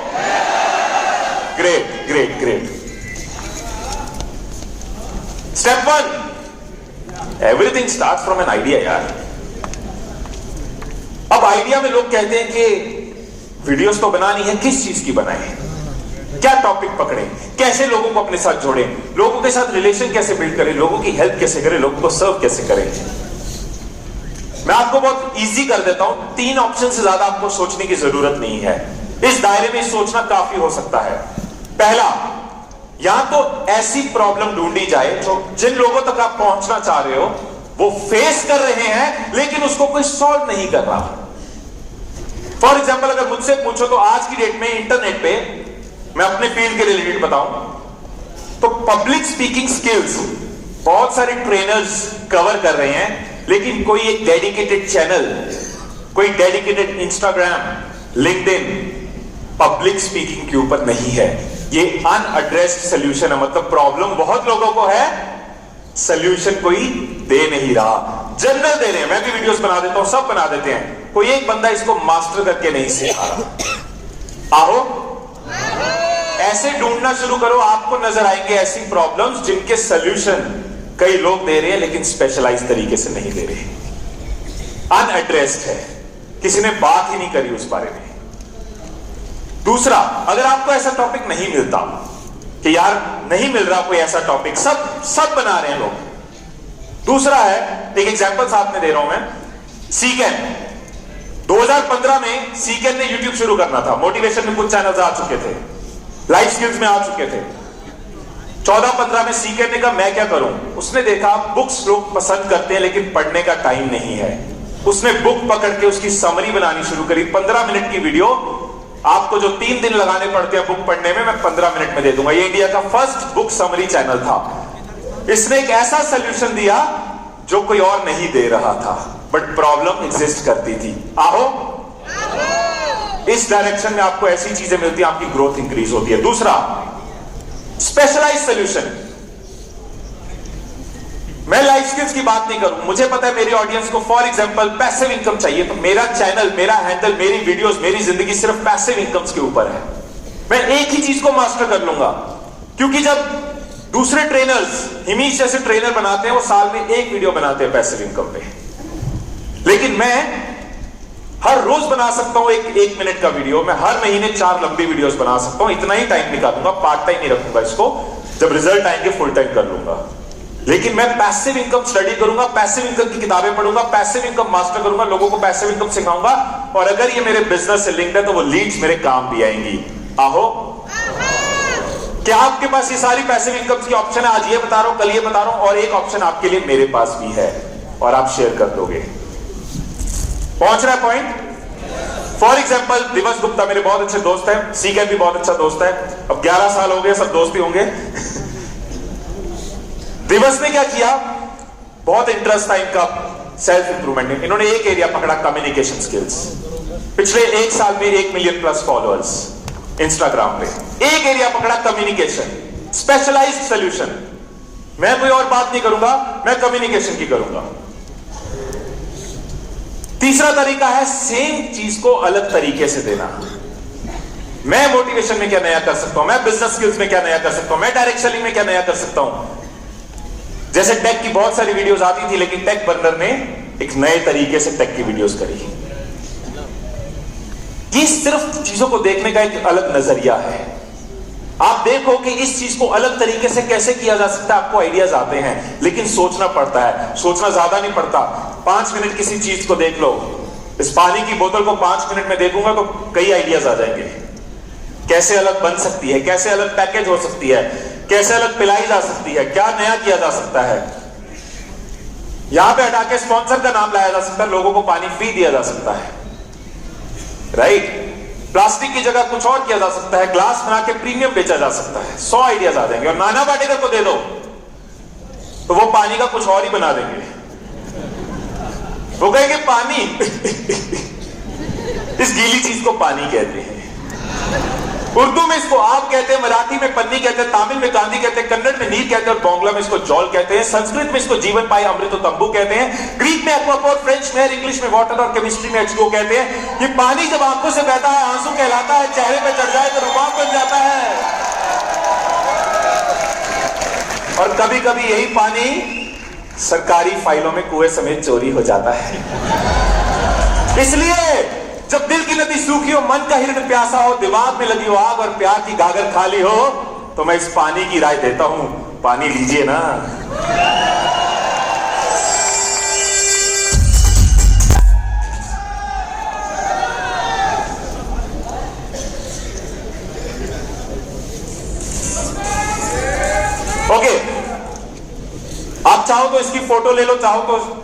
Great great great. Step 1, everything starts from an idea. यार, अब आइडिया में लोग कहते हैं कि वीडियोस तो बनानी है, किस चीज की बनाएं, क्या टॉपिक पकड़ें, कैसे लोगों को अपने साथ जोड़ें, लोगों के साथ रिलेशन कैसे बिल्ड करें, लोगों की हेल्प कैसे करें, लोगों को सर्व कैसे करें। मैं आपको बहुत इजी कर देता हूं। 3 ऑप्शन से ज्यादा आपको सोचने की जरूरत नहीं है। इस दायरे में सोचना काफी हो सकता है। पहला, या तो ऐसी प्रॉब्लम ढूंढी जाए जो जिन लोगों तक आप पहुंचना चाह रहे हो वो फेस कर रहे हैं लेकिन उसको कोई सॉल्व नहीं कर रहा। फॉर एग्जाम्पल, अगर मुझसे पूछो तो आज की डेट में इंटरनेट पे, मैं अपने फील्ड के रिलेटेड बताऊं तो पब्लिक स्पीकिंग स्किल्स बहुत सारे ट्रेनर्स कवर कर रहे हैं, लेकिन कोई एक डेडिकेटेड चैनल, कोई dedicated Instagram, LinkedIn public speaking के ऊपर नहीं है। ये अनएड्रेस्ड सॉल्यूशन है, मतलब प्रॉब्लम बहुत लोगों को है, सॉल्यूशन कोई दे नहीं रहा। जनरल दे रहे हैं, मैं भी वीडियोस बना देता हूं, सब बना देते हैं, कोई एक बंदा इसको मास्टर करके नहीं सिखा रहा। आओ ऐसे ढूंढना शुरू करो, आपको नजर आएंगे ऐसी प्रॉब्लम्स जिनके सॉल्यूशन कई लोग दे रहे हैं लेकिन स्पेशलाइज तरीके से नहीं दे रहे, अनएड्रेस्ड है, किसी ने बात ही नहीं करी उस बारे में। दूसरा, अगर आपको ऐसा टॉपिक नहीं मिलता कि यार नहीं मिल रहा कोई ऐसा टॉपिक, सब बना रहे हैं लोग। दूसरा है, एक एग्जांपल साथ में दे रहा हूं मैं, सीकेन। 2015 में सीकेन ने यूट्यूब शुरू करना था, मोटिवेशन में कुछ चैनल्स आ चुके थे, लाइफ स्किल्स में आ चुके थे। 14-15 में सीकेन ने कहा मैं क्या करूं। उसने देखा बुक्स लोग पसंद करते हैं लेकिन पढ़ने का टाइम नहीं है। उसने बुक पकड़ के उसकी समरी बनानी शुरू करी। 15 मिनट की वीडियो, आपको जो 3 दिन लगाने पड़ते हैं बुक पढ़ने में, मैं 15 मिनट में दे दूंगा। ये इंडिया का फर्स्ट बुक समरी चैनल था। इसने एक ऐसा सोल्यूशन दिया जो कोई और नहीं दे रहा था, बट प्रॉब्लम एग्जिस्ट करती थी। आओ इस डायरेक्शन में आपको ऐसी चीजें मिलती हैं, आपकी ग्रोथ इंक्रीज होती है। दूसरा, स्पेशलाइज सॉल्यूशन। मैं लाइफ स्किल्स की बात नहीं करूं, मुझे पता है मेरी ऑडियंस को फॉर एग्जांपल पैसिव इनकम चाहिए, तो मेरा चैनल, मेरा हैंडल, मेरी वीडियोस, मेरी जिंदगी सिर्फ पैसिव इनकम्स के ऊपर है। मैं एक ही चीज को मास्टर कर लूंगा, क्योंकि जब दूसरे ट्रेनर्स, हिमीश जैसे ट्रेनर बनाते हैं, वो साल में 1 वीडियो बनाते हैं पैसिव इनकम पे, लेकिन मैं हर रोज बना सकता हूं एक मिनट का वीडियो। मैं हर महीने 4 लंबी वीडियोस बना सकता हूं, इतना ही टाइम निकालूंगा, पार्ट टाइम नहीं रखूंगा इसको, जब रिजल्ट आएंगे फुल टाइम कर लूंगा। लेकिन मैं पैसिव इनकम स्टडी करूंगा, पैसिव इनकम की किताबें पढ़ूंगा, पैसिव इनकम मास्टर करूंगा, लोगों को पैसिव इनकम सिखाऊंगा, और अगर ये मेरे बिजनेस से लिंक्ड है तो वो लीड्स मेरे काम भी आएंगी। आहो, क्या आपके पास ये सारी पैसिव इनकम की ऑप्शन है? आज ये बता रहा हूं, कल ये बता रहा हूं, और एक ऑप्शन आपके लिए मेरे पास भी है, और आप शेयर कर दोगे। पहुंच रहा है पॉइंट? फॉर एग्जाम्पल, दिवस गुप्ता मेरे बहुत अच्छे दोस्त हैं, सीकेन भी बहुत अच्छा दोस्त है। अब 11 साल हो गए, सब दोस्त ही होंगे। दिवस ने क्या किया, बहुत इंटरेस्ट था इनका सेल्फ इंप्रूवमेंट में। इन्होंने एक एरिया पकड़ा, कम्युनिकेशन स्किल्स। पिछले 1 साल में 1 मिलियन प्लस फॉलोअर्स इंस्टाग्राम पे। एक एरिया पकड़ा, कम्युनिकेशन, स्पेशलाइज्ड सॉल्यूशन। मैं कोई और बात नहीं करूंगा, मैं कम्युनिकेशन की करूंगा। तीसरा तरीका है सेम चीज को अलग तरीके से देना। मैं मोटिवेशन में क्या नया कर सकता हूं, मैं बिजनेस स्किल्स में क्या नया कर सकता हूं, मैं डायरेक्ट सेलिंग में क्या नया कर सकता हूं। जैसे टेक की बहुत सारी वीडियोस आती थी, लेकिन टेक बर्नर ने एक नए तरीके से टेक की वीडियोस करी। ये सिर्फ चीजों को देखने का एक अलग नजरिया है। आप देखो कि इस चीज को अलग तरीके से कैसे किया जा सकता है, आपको आइडियाज आते हैं, लेकिन सोचना पड़ता है। सोचना ज्यादा नहीं पड़ता, 5 मिनट किसी चीज को देख लो। इस पानी की बोतल को 5 मिनट में देखूंगा तो कई आइडियाज आ जाएंगे। कैसे अलग बन सकती है, कैसे अलग पैकेज हो सकती है, कैसे अलग पिलाई जा सकती है, क्या नया किया जा सकता है। यहां पे हटा के स्पॉन्सर का नाम लाया जा सकता है, लोगों को पानी फ्री दिया जा सकता है, राइट। प्लास्टिक की जगह कुछ और किया जा सकता है, ग्लास बना के प्रीमियम बेचा जा सकता है। 100 आइडियाज आ जाएंगे। और नाना पाटेकर को दे दो तो वो पानी का कुछ और ही बना देंगे। वो कहेंगे पानी इस गीली चीज को पानी कहते हैं। उर्दू में इसको आप कहते हैं, मराठी में पन्नी कहते हैं, तमिल में गांधी कहते हैं, कन्नड़ में नीर कहते हैं, और बांग्ला में इसको जौल कहते हैं, संस्कृत में इसको जीवन पाए अमृत तंबू कहते हैं, ग्रीक में एक्वापोर, फ्रेंच में, इंग्लिश में वाटर और केमिस्ट्री में H2O कहते हैं। ये पानी जब आंखों से बहता है आंसू कहलाता है, चेहरे पे चढ़ जाए तो रुबाब बन जाता है। और कभी कभी यही पानी सरकारी फाइलों में कुएं समेत चोरी हो जाता है। इसलिए जब दिल की नदी सूखी हो, मन का हिरण प्यासा हो, दिमाग में लगी हो आग और प्यार की गागर खाली हो, तो मैं इस पानी की राय देता हूं, पानी लीजिए ना। ओके, आप चाहो तो इसकी फोटो ले लो, चाहो तो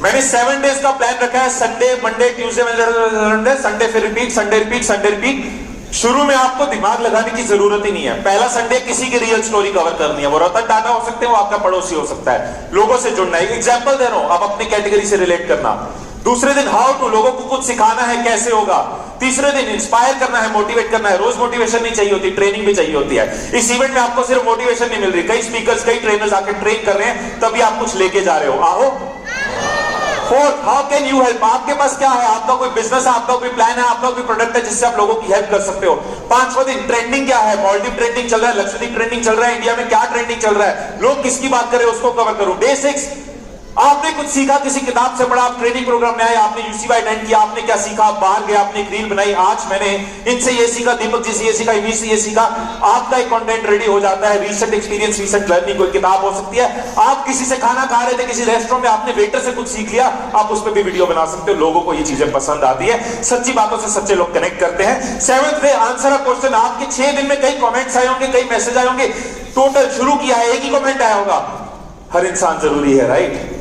मैंने 7 डेज का प्लान रखा है। Sunday, Monday, Tuesday, Wednesday, Sunday फिर repeat, Sunday repeat, Sunday repeat. शुरू में आपको दिमाग लगाने की जरूरत ही नहीं है। पहला संडे किसी की रियल स्टोरी कवर करनी है। वो रतन टाटा हो सकते हैं, वो आपका पड़ोसी हो सकता है। लोगों से जुड़ना है, एग्जाम्पल दे रहा हूं, आप अपनी कैटेगरी से रिलेट करना। दूसरे दिन हाउ टू, लोगों को कुछ सिखाना है, कैसे होगा। तीसरे दिन इंस्पायर करना है, मोटिवेट करना है। रोज मोटिवेशन नहीं चाहिए होती, ट्रेनिंग भी चाहिए होती है। इस इवेंट में आपको सिर्फ मोटिवेशन नहीं मिल रही, कई स्पीकर्स, कई ट्रेनर्स आके ट्रेन कर रहे हैं, तभी आप कुछ लेके जा रहे हो। आओ। Fourth, how can you help, आपके पास क्या है, आपका कोई बिजनेस है, आपका कोई प्लान है, आपका कोई प्रोडक्ट है जिससे आप लोगों की हेल्प कर सकते हो। 5वां दिन, ट्रेंडिंग क्या है, मॉलडीव ट्रेंडिंग चल रहा है, लक्षद्वीप ट्रेंडिंग चल रहा है, इंडिया में क्या ट्रेंडिंग चल रहा है, लोग किसकी बात कर रहे हैं, उसको कवर करूं। डे 6, आपने कुछ सीखा, किसी किताब से पढ़ा, आप ट्रेनिंग प्रोग्राम में आए, आपने UCY अटेंड किया, आपने क्या सीखा, आप बाहर गए, आपने एक रील बनाई, आज मैंने इनसे ये सीखा, दीपक जी से ये सीखा, इन्हीं से ये सीखा। आपका एक कंटेंट रेडी हो जाता है। रीसेंट एक्सपीरियंस, रीसेंट लर्निंग, कोई किताब हो सकती है। आप किसी से खाना खा रहे थे किसी रेस्टोरेंट में, आपने वेटर से कुछ सीख लिया, आप उस पर भी वीडियो बना सकते हो। लोगों को ये चीजें पसंद आती है, सच्ची बातों से सच्चे लोग कनेक्ट करते हैं। 7th day, answer a question. आपके 6 दिन में कई कमेंट्स आए होंगे, कई मैसेज आए होंगे। टोटल शुरू किया है, एक ही कमेंट आया होगा। हर इंसान जरूरी है, राइट।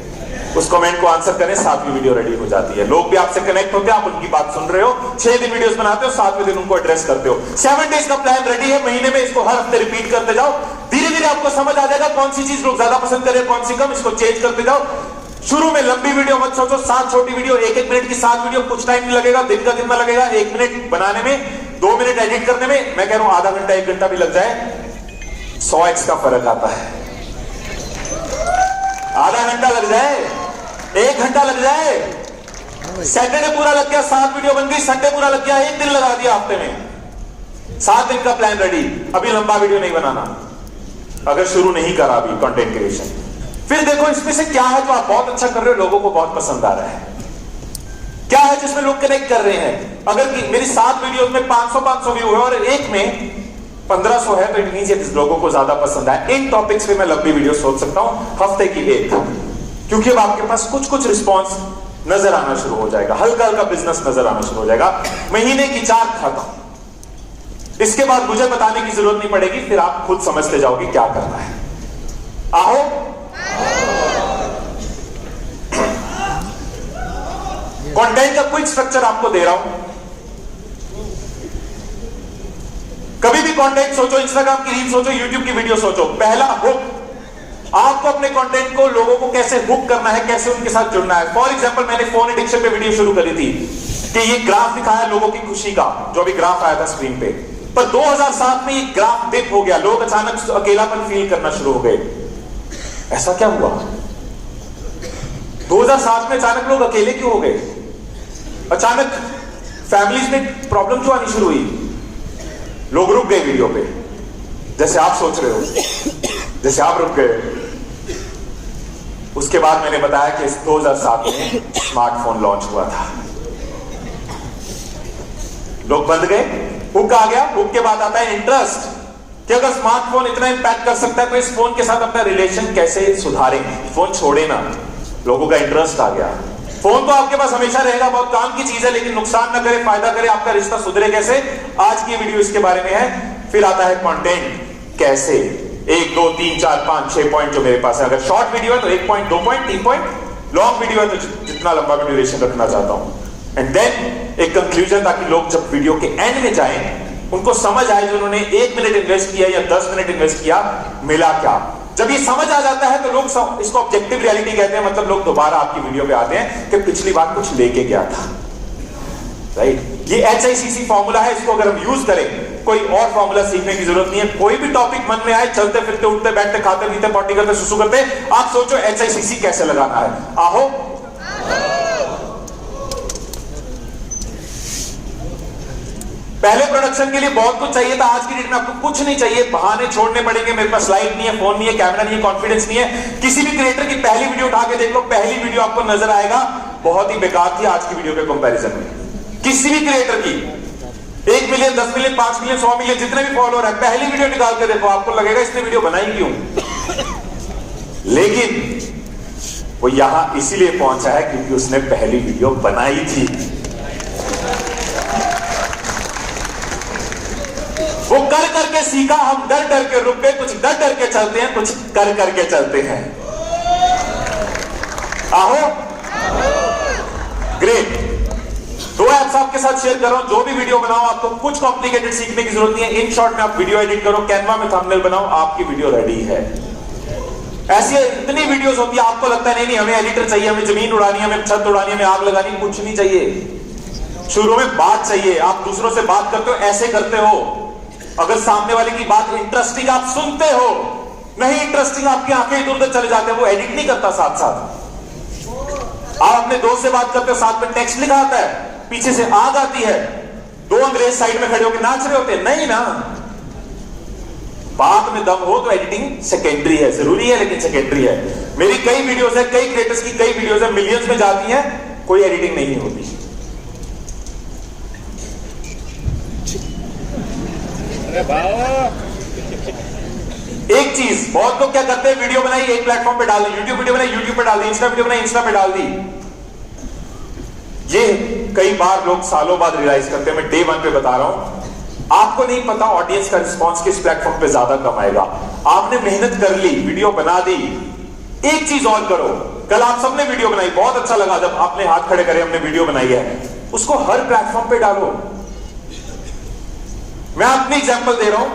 उस कमेंट को आंसर करें, 7वीं वीडियो रेडी हो जाती है। लोग भी आपसे कनेक्ट होते हैं, आप उनकी बात सुन रहे हो। 6 दिन वीडियोस बनाते हो, 7वें दिन उनको एड्रेस करते हो। 7 डेज का प्लान रेडी है। महीने में इसको हर हफ्ते रिपीट करते जाओ। धीरे धीरे आपको समझ आ जाएगा कौन सी चीज लोग ज्यादा पसंद करें, कौन सी कम। इसको चेंज करते जाओ। शुरू में लंबी वीडियो मत सोचो, 7 छोटी वीडियो, 1-1 मिनट की 7 वीडियो। कुछ टाइम नहीं लगेगा, दिन का कितना लगेगा, 1 मिनट बनाने में, 2 मिनट एडिट करने में। मैं कह रहा हूं आधा घंटा 1 घंटा भी लग जाए, 100x का फर्क आता है। आधा घंटा लग जाए, 1 घंटा लग जाए, सैटरडे पूरा लग गया, 7 वीडियो बन गई। संडे पूरा लग गया, 1 दिन लगा दिया हफ्ते में। 7 दिन का प्लान रेडी। अभी लंबा वीडियो नहीं बनाना, अगर शुरू नहीं करा अभी कंटेंट क्रिएशन। फिर देखो इसमें से क्या है जो आप बहुत अच्छा कर रहे हो, लोगों को बहुत पसंद आ रहा है। क्या है जिसमें लोग कनेक्ट कर रहे हैं। अगर मेरी 7 वीडियो में 500 व्यू है और एक में 1500 है, तो इट मींस ये लोगों को ज्यादा पसंद है। इन टॉपिक्स पे मैं लंबी वीडियो सोच सकता हूं, हफ्ते की 1, क्योंकि अब आपके पास कुछ रिस्पॉन्स नजर आना शुरू हो जाएगा, हल्का हल्का बिजनेस नजर आना शुरू हो जाएगा। महीने की 4 खत्म। इसके बाद मुझे बताने की जरूरत नहीं पड़ेगी, फिर आप खुद समझते जाओगे क्या करना है। आओ। कंटेंट का क्विक स्ट्रक्चर आपको दे रहा हूं। कभी भी कंटेंट सोचो, इंस्टाग्राम की रील सोचो, यूट्यूब की वीडियो सोचो। पहला हुक, अपने कंटेंट को, लोगों को कैसे हुक करना है, कैसे उनके साथ जुड़ना है। फॉर एग्जांपल, मैंने फोन एडिक्शन पे वीडियो शुरू करी थी कि ये ग्राफ दिखाया लोगों की खुशी का, जो अभी ग्राफ आया था स्क्रीन पे, पर 2007 में ये ग्राफ डिप हो गया, लोग अचानक अकेलापन फील करना शुरू हो गए। ऐसा क्या हुआ? 2007 में अचानक लोग अकेले क्यों हो गए? अचानक फैमिलीज में प्रॉब्लम क्यों आनी शुरू हुई? लोग रुक गए वीडियो पे, जैसे आप सोच रहे हो, जैसे आप रुक गए। उसके बाद मैंने बताया कि 2007 में स्मार्टफोन लॉन्च हुआ था, लोग बंद गए, हुक आ गया। हुक के बाद आता है इंटरेस्ट, कि अगर स्मार्टफोन इतना इंपैक्ट कर सकता है तो इस फोन के साथ अपना रिलेशन कैसे सुधारें, फोन छोड़े ना। लोगों का इंटरेस्ट आ गया। फोन तो आपके पास हमेशा रहेगा, बहुत काम की चीज है, लेकिन नुकसान ना करे, फायदा करे, आपका रिश्ता सुधरे कैसे, आज की वीडियो इसके बारे में है। फिर आता है कंटेंट, कैसे 1 2 3 4 5 6 पॉइंट जो मेरे पास है। अगर शॉर्ट वीडियो है तो 1 point 2 point 3 point, long video है तो जितना लंबा मैं ड्यूरेशन रखना चाहता हूं। एंड देन एक कंक्लूजन, ताकि लोग जब वीडियो के एंड में जाएं उनको समझ आए, जो उन्होंने 1 मिनट इन्वेस्ट किया या 10 मिनट इन्वेस्ट किया, मिला क्या। जब ये समझ आ जाता है तो लोग इसको ऑब्जेक्टिव रियलिटी कहते हैं, मतलब लोग दोबारा आपकी वीडियो पे आते हैं कि पिछली बार कुछ लेके गया था, राइट। ये HICC फॉर्मूला है, इसको अगर हम यूज करें, कोई और फॉर्मूला सीखने की जरूरत नहीं है। कोई भी टॉपिक मन में आए, चलते फिरते उठते बैठते खाते पीते पॉटी करते सुसु करते, आप सोचो HICC कैसे लगाना है। आहो, पहले प्रोडक्शन के लिए बहुत कुछ चाहिए था, आज की डेट में आपको कुछ नहीं चाहिए, बहाने छोड़ने पड़ेंगे। मेरे पास स्लाइड नहीं है, फोन नहीं है, कैमरा नहीं है, कॉन्फिडेंस नहीं है। किसी भी क्रिएटर की पहली वीडियो उठा के देख लो, पहली वीडियो आपको नजर आएगा बहुत ही बेकार थी आज की वीडियो के कंपैरिजन में। किसी भी क्रिएटर की 1 मिलियन 10 मिलियन 5 मिलियन 100 मिलियन जितने भी फॉलोअर है, पहली वीडियो निकाल के देखो, आपको लगेगा इसने वीडियो बनाई क्यों। लेकिन वो यहां इसीलिए पहुंचा है क्योंकि उसने पहली वीडियो बनाई थी। वो कर करके सीखा, हम डर डर के रुक गए। कुछ डर डर के चलते हैं, कुछ कर करके चलते हैं। आहो, ग्रेट। 2 ऐप्स आपके साथ शेयर कर रहा हूं, जो भी वीडियो बनाओ आपको कुछ कॉम्प्लिकेटेड सीखने की जरूरत नहीं है। इन शॉर्ट में आप वीडियो एडिट करो, कैनवा में थंबनेल बनाओ, आपकी वीडियो रेडी है। ऐसी इतनी वीडियोस होती है, आपको लगता है नहीं हमें एडिटर चाहिए, हमें जमीन उड़ानी है, हमें छत उड़ानी है, हमें आग लगानी, कुछ नहीं चाहिए। शुरू में बात चाहिए, आप दूसरों से बात करते हो, ऐसे करते हो। अगर सामने वाले की बात इंटरेस्टिंग आप सुनते हो, नहीं इंटरेस्टिंग आपकी आंखें इधर उधर चले जाते हैं, वो एडिट नहीं करता साथ साथ। आप अपने दोस्त से बात करते हो, साथ में टेक्स्ट लिखा आता है, पीछे से आग आती है, 2 अंग्रेज साइड में खड़े होकर नाच रहे होते हैं, नहीं ना। बात में दम हो तो एडिटिंग सेकेंडरी है, जरूरी है लेकिन सेकेंडरी है। मेरी कई वीडियोस है, कई क्रिएटर्स की कई वीडियोस है, मिलियंस में जाती हैं, कोई एडिटिंग नहीं होती। एक चीज, बहुत लोग क्या करते हैं, वीडियो बनाई एक प्लेटफॉर्म पे डाल दी, यूट्यूब वीडियो बनाई यूट्यूब पे डाल दी, इंस्टा वीडियो बनाई इंस्टा पे डाल दी। ये कई बार लोग सालों बाद रियलाइज करते हैं। मैं डे 1 पे बता रहा हूं, आपको नहीं पता ऑडियंस का रिस्पांस किस प्लेटफॉर्म पे ज्यादा कम आएगा। आपने मेहनत कर ली, वीडियो बना दी। एक चीज और करो, कल आप सबने वीडियो बनाई, बहुत अच्छा लगा जब आपने हाथ खड़े करे, हमने वीडियो बनाई है, उसको हर प्लेटफॉर्म पे डालो। मैं अपनी एग्जांपल दे रहा हूं,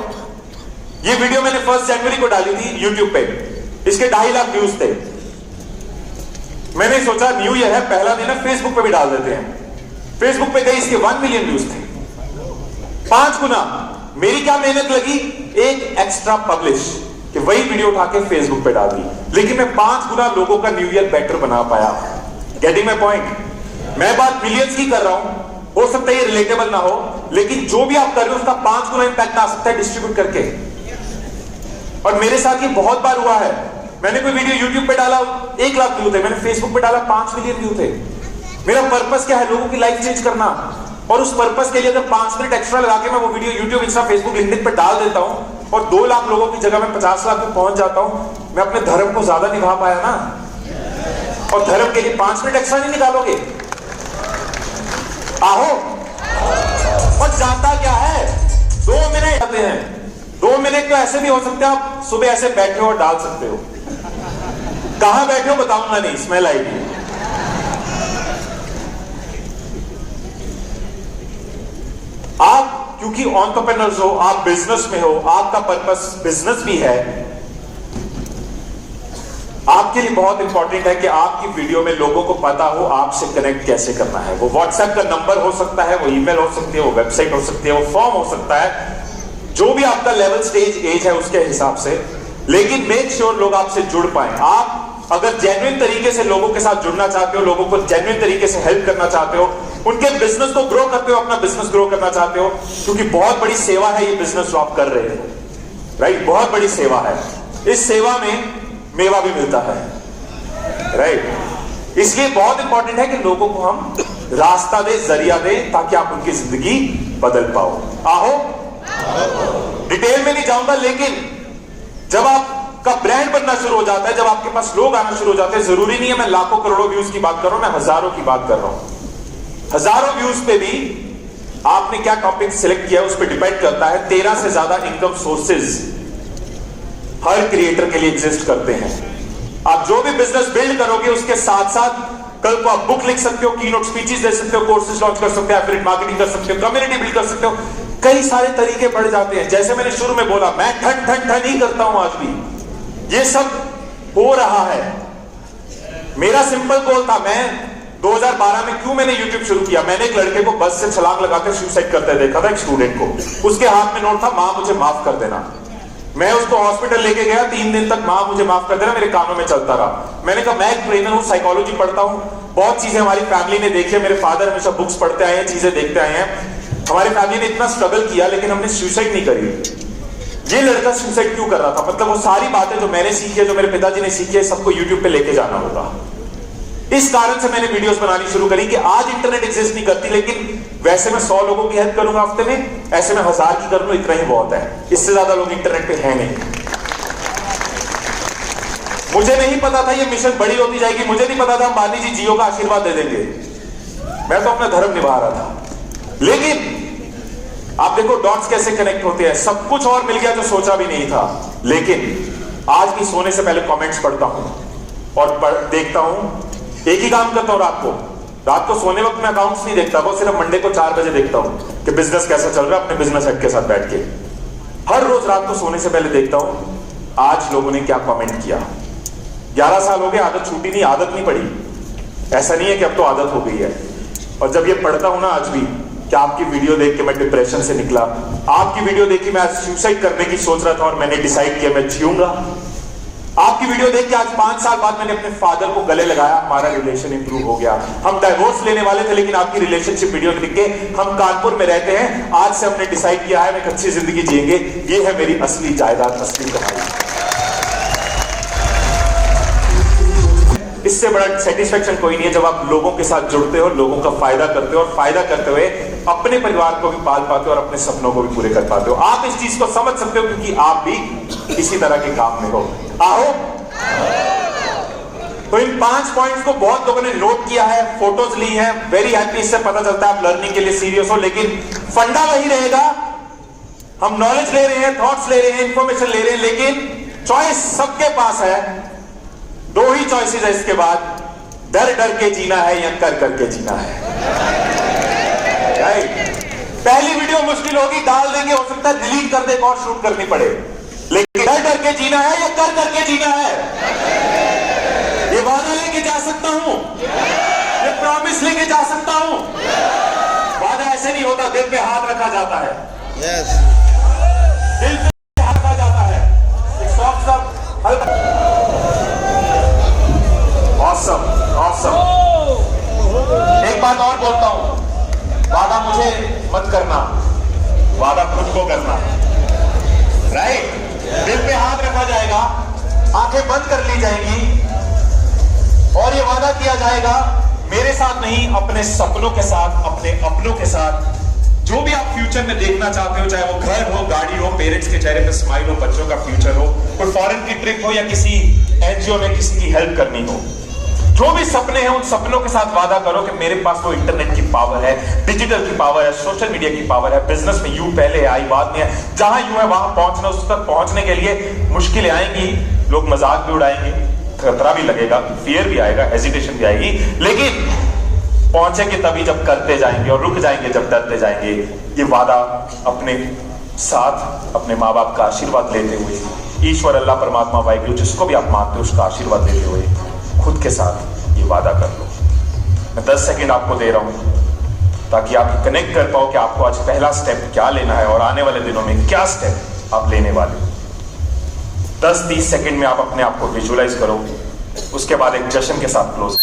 ये वीडियो मैंने 1 जनवरी को डाली थी यूट्यूब पे, इसके 2.5 लाख व्यूज थे। मैंने सोचा न्यू ईयर है, पहला दिन है, फेसबुक पे भी डाल देते हैं। फेसबुक पे गई, इसके 1 मिलियन व्यूज थे, 5 गुना। मेरी क्या मेहनत लगी, एक एक्स्ट्रा पब्लिश, कि वही वीडियो उठा के फेसबुक पे डाल दी, लेकिन मैं 5 गुना लोगों का न्यू ईयर बेटर बना पाया। Getting my point? मैं बात मिलियंस की कर रहा हूं, हो सकता है ये रिलेटेबल ना हो, लेकिन जो भी आप कर रहे हो उसका 5 गुना इंपैक्ट आ सकता है डिस्ट्रीब्यूट करके। और मेरे साथ ये बहुत बार हुआ है, मैंने कोई वीडियो यूट्यूब पे डाला 1 लाख व्यू थे, मैंने फेसबुक पे डाला 5 मिलियन व्यू थे। मेरा पर्पस क्या है, लोगों की लाइफ चेंज करना, और उस पर्पस के लिए अगर 5 मिनट एक्स्ट्रा लगा के मैं वो video YouTube Insta Facebook LinkedIn पे डाल देता हूं और 2 लाख लोगों की जगह में 50 लाख पे पहुंच जाता हूं, मैं अपने धर्म को ज्यादा निभा पाया ना। और धर्म के लिए 5 मिनट एक्स्ट्रा नहीं निकालोगे? आहो, और जाता क्या है, 2 मिनट आते हैं। 2 मिनट तो ऐसे भी हो सकते हैं, आप सुबह ऐसे बैठे हो और डाल सकते हो। कहां बैठे हो बताऊंगा नहीं, स्मेल आएगी। आप क्योंकि एंटरप्रेन्योर्स हो, आप बिजनेस में हो, आपका पर्पस बिजनेस भी है, आपके लिए बहुत इंपॉर्टेंट है कि आपकी वीडियो में लोगों को पता हो आपसे कनेक्ट कैसे करना है। वो व्हाट्सएप का नंबर हो सकता है, वो ईमेल हो सकती है, वो वेबसाइट हो सकती है, वो फॉर्म हो सकता है, जो भी आपका लेवल स्टेज एज है उसके हिसाब से। लेकिन मेक श्योर लोग आपसे जुड़ पाए। आप अगर जेन्युइन तरीके से लोगों के साथ जुड़ना चाहते हो, लोगों को जेन्युइन तरीके से हेल्प करना चाहते हो, उनके बिजनेस को ग्रो करते हो, अपना बिजनेस ग्रो करना चाहते हो, क्योंकि बहुत बड़ी सेवा है ये बिजनेस जो आप कर रहे हो, राइट? बहुत बड़ी सेवा है। इस सेवा में मेवा भी मिलता है, राइट? इसलिए बहुत इंपॉर्टेंट है कि लोगों को हम रास्ता दे, जरिया दे, ताकि आप उनकी जिंदगी बदल पाओ। आहो, डिटेल में नहीं जाऊंगा, लेकिन जब आपका ब्रांड बनना शुरू हो जाता है, जब आपके पास लोग आना शुरू हो जाते हैं, जरूरी नहीं है मैं लाखों करोड़ों व्यूज की बात कर रहा हूं, मैं हजारों की बात कर रहा हूं। हजारों व्यूज पे भी आपने क्या टॉपिक सिलेक्ट किया उस पर डिपेंड करता है। 13 से ज्यादा इनकम सोर्सेज हर क्रिएटर के लिए एग्जिस्ट करते हैं। आप जो भी बिजनेस बिल्ड करोगे उसके साथ साथ कल को आप बुक लिख सकते हो, कीनोट स्पीचेस दे सकते हो, कोर्सेज लॉन्च कर सकते हो, एफिलिएट मार्केटिंग कर सकते हो, कम्युनिटी बिल्ड कर सकते हो, कई सारे तरीके बढ़ जाते हैं। जैसे मैंने शुरू में बोला, मैं ठन ठन ठन ही करता हूं, आज भी ये सब हो रहा है। मेरा सिंपल गोल था, मैं 2012 में क्यों मैंने यूट्यूब शुरू किया, मैंने एक लड़के को बस से छलांग लगाते सुसाइड करते देखा था, एक स्टूडेंट को। उसके हाथ में नोट था, मां मुझे माफ कर देना। मैं उसको हॉस्पिटल लेके गया, 3 दिन तक मां मुझे माफ कर देना मेरे कानों में चलता रहा। मैंने कहा मैं एक ट्रेनर हूं, साइकोलॉजी पढ़ता हूं, बहुत चीजें हमारी फैमिली ने देखी है, मेरे फादर हमेशा बुक्स पढ़ते आए हैं, चीजें देखते आए हैं, हमारी फैमिली ने इतना स्ट्रगल किया लेकिन हमने सुसाइड नहीं करी। ये लड़का सुसाइड क्यों कर रहा था? मतलब वो सारी बातें जो मैंने सीखी है, जो मेरे पिताजी ने सीखी है, सबको यूट्यूब पे लेके जाना होगा। इस कारण से मैंने वीडियोस बनानी शुरू करी कि आज इंटरनेट एग्जिस्ट नहीं करती, लेकिन वैसे मैं 100 लोगों की हेल्प करूंगा हफ्ते में, ऐसे में 1000 की कर लूं, इतना ही बहुत है। इससे ज्यादा लोग इंटरनेट पे हैं नहीं। मुझे नहीं पता था ये मिशन बड़ी होती जाएगी, मुझे नहीं पता था अंबानी जी जियो का आशीर्वाद दे देंगे। मैं तो अपना धर्म निभा रहा था। लेकिन आप देखो डॉट्स कैसे कनेक्ट होते हैं। सब कुछ और मिल गया जो सोचा भी नहीं था। लेकिन आज भी सोने से पहले कमेंट्स पढ़ता हूं और देखता हूं। एक ही काम करता हूं रात को सोने वक्त मैं अकाउंट्स नहीं देखता, वो सिर्फ मंडे को 4 बजे देखता हूं कि बिजनेस कैसा चल रहा है, अपने बिजनेस हेड के साथ बैठ के। हर रोज रात को सोने से पहले देखता हूं आज लोगों ने क्या कमेंट किया। 11 साल हो गए, आदत छूटी नहीं, आदत नहीं पड़ी। ऐसा नहीं है कि अब तो आदत हो गई है। और जब ये पढ़ता हूं ना आज भी कि आपकी वीडियो देख के मैं डिप्रेशन से निकला, आपकी वीडियो देख के मैं आज सुसाइड करने की सोच रहा था और मैंने डिसाइड किया मैं जीऊंगा। आपकी वीडियो देख के आज 5 साल बाद मैंने अपने फादर को गले लगाया, हमारा रिलेशन इंप्रूव हो गया। हम डाइवोर्स लेने वाले थे लेकिन आपकी रिलेशनशिप वीडियो देख के, हम कानपुर में रहते हैं, आज से हमने डिसाइड किया है एक अच्छी जिंदगी जिएंगे। ये है मेरी असली जायदाद, असली कमाई। इससे बड़ा सेटिस्फेक्शन कोई नहीं है जब आप लोगों के साथ जुड़ते हो, लोगों का फायदा करते हो और फायदा करते हुए अपने परिवार को भी पाल पाते हो और अपने सपनों को भी पूरे कर पाते हो। आप इस चीज को समझ सकते हो क्योंकि आप भी इसी तरह के काम में हो। आओ, तो इन 5 पॉइंट्स को बहुत लोगों ने नोट किया है, फोटोज ली हैं। वेरी हैप्पी, इससे पता चलता है आप लर्निंग के लिए सीरियस हो। लेकिन फंडा वही रहेगा, हम नॉलेज ले रहे हैं, थॉट्स ले रहे हैं, इंफॉर्मेशन ले रहे हैं, लेकिन चॉइस सबके पास है। 2 ही चॉइसेस है इसके बाद, डर डर के जीना है या कर करके जीना है। राइट? पहली वीडियो मुश्किल होगी, डाल देंगे, हो सकता है डिलीट कर दे और शूट करनी पड़े, लेकिन डर डर के जीना है या कर करके जीना है। ये वादा लेके जा सकता हूं, ये प्रॉमिस लेके जा सकता हूं। वादा ऐसे नहीं होता, दिल पे हाथ रखा जाता है। यस, दिल पे हाथ रखा जाता है, एक सॉफ्ट सा हल्का। Awesome, awesome. एक बात और बोलता हूं, वादा मुझे मत करना, वादा खुद को करना। राइट? दिल पे हाथ रखा जाएगा, आंखें बंद कर ली जाएंगी और ये वादा किया जाएगा मेरे साथ नहीं, अपने सपनों के साथ, अपने अपनों के साथ। जो भी आप फ्यूचर में देखना चाहते हो, चाहे वो घर हो, गाड़ी हो, पेरेंट्स के चेहरे पे स्माइल हो, बच्चों का फ्यूचर हो, कोई फॉरेन की ट्रिप हो या किसी एनजीओ में किसी की हेल्प करनी हो, जो भी सपने हैं उन सपनों के साथ वादा करो कि मेरे पास वो इंटरनेट की पावर है, डिजिटल की पावर है, सोशल मीडिया की पावर है। बिजनेस में यू पहले आई, बाद में है। जहां यू है वहां पहुंचना, उस तक पहुंचने के लिए मुश्किलें आएंगी, लोग मजाक भी उड़ाएंगे, खतरा भी लगेगा, फियर भी आएगा, हेजिटेशन भी आएगी, लेकिन पहुंचेंगे तभी जब करते जाएंगे और रुक जाएंगे जब डरते जाएंगे। ये वादा अपने साथ अपने माँ बाप का आशीर्वाद लेते हुए ईश्वर अल्लाह परमात्मा वाहिगुरु जिसको भी आप मानते हो उसका आशीर्वाद देते हुए खुद के साथ ये वादा कर लो। मैं 10 सेकंड आपको दे रहा हूं ताकि आप कनेक्ट कर पाओ कि आपको आज पहला स्टेप क्या लेना है और आने वाले दिनों में क्या स्टेप आप लेने वाले हो। 10-30 सेकंड में आप अपने आप को विजुअलाइज करो, उसके बाद एक जश्न के साथ क्लोज।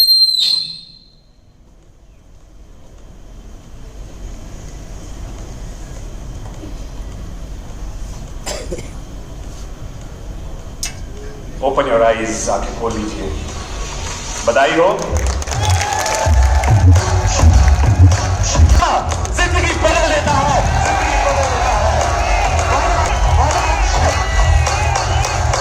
ओपन योर आईज, आंखें खोल लीजिए। बधाई हो, जिंदगी बदल देता है।